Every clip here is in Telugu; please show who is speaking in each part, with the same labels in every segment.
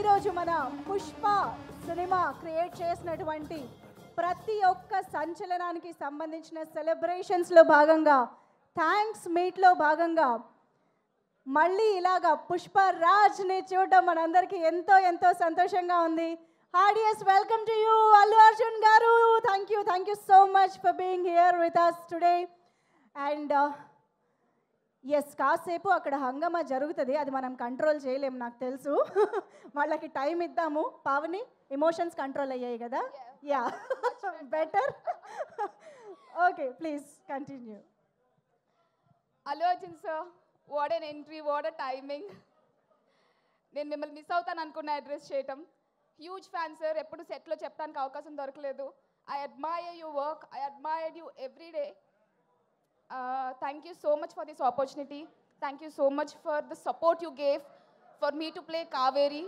Speaker 1: ఈరోజు మన పుష్ప సినిమా క్రియేట్ చేసినటువంటి ప్రతి ఒక్క సంచలనానికి సంబంధించిన సెలబ్రేషన్స్లో భాగంగా థ్యాంక్స్ మీట్లో భాగంగా మళ్ళీ ఇలాగా పుష్ప రాజ్ని చూడడం మనందరికీ ఎంతో ఎంతో సంతోషంగా ఉంది. Heartiest welcome to you Allu Arjun garu. Thank you so much for being here with us today. And yes, కాసేపు అక్కడ హంగమా జరుగుతుంది, అది మనం కంట్రోల్ చేయలేము, నాకు తెలుసు. వాళ్ళకి టైం ఇద్దాము. పావని, ఎమోషన్స్ కంట్రోల్ అయ్యాయి కదా? Yeah, better. Okay, please continue.
Speaker 2: Allu Arjun sir, what an entry, what a timing. నేను మిమ్మల్ని మిస్ అవుతాను అనుకున్న అడ్రస్ చేయటం. హ్యూజ్ ఫ్యాన్ సార్, ఎప్పుడు సెట్లో చెప్తానికి అవకాశం దొరకలేదు. I admire your work, I admire you every day. Thank you so much for this opportunity. Thank you so much for the support you gave for me to play Kaveri.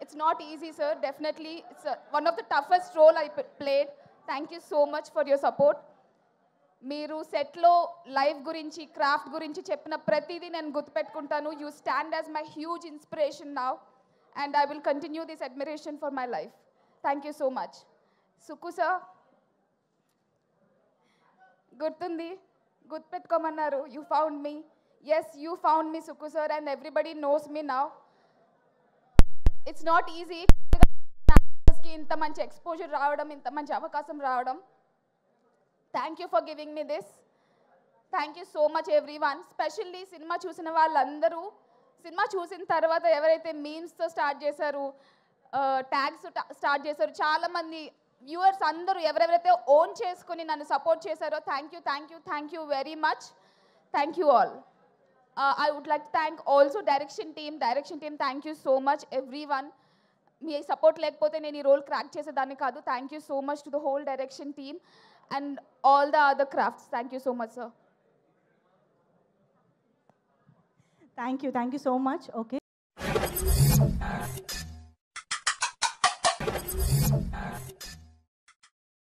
Speaker 2: It's not easy, sir. Definitely, it's one of the toughest role I played. Thank you so much for your support. మీరు సెట్లో లైఫ్ గురించి, క్రాఫ్ట్ గురించి చెప్పిన ప్రతిదీ నేను గుర్తుపెట్టుకుంటాను. You stand as my huge inspiration now and I will continue this admiration for my life. Thank you so much. Sukku sir, గుర్తుంది, గుర్తుపెట్టుకోమన్నారు. You found me. Yes, you found me Sukku sir, and everybody knows me now. It's not easy ఇంత మంచి ఎక్స్పోజర్ రావడం, ఇంత మంచి అవకాశం రావడం. Thank you for giving me this. Thank you so much everyone. Specially సినిమా చూసిన వాళ్ళందరూ, సినిమా చూసిన తర్వాత ఎవరైతే మీమ్స్తో స్టార్ట్ చేశారు, ట్యాగ్స్ స్టార్ట్ చేశారు, చాలామంది వ్యూవర్స్ అందరూ ఎవరెవరైతే ఓన్ చేసుకుని నన్ను సపోర్ట్ చేశారో, thank you very much. Thank you all. I would like to thank also direction team. Thank you so much everyone. మీ సపోర్ట్ లేకపోతే నేను ఈ రోల్ క్రాక్ చేసేదాన్ని కాదు. Thank you so much to the whole direction team and all the other crafts. Thank you so much, sir.
Speaker 1: Thank you so much. Okay.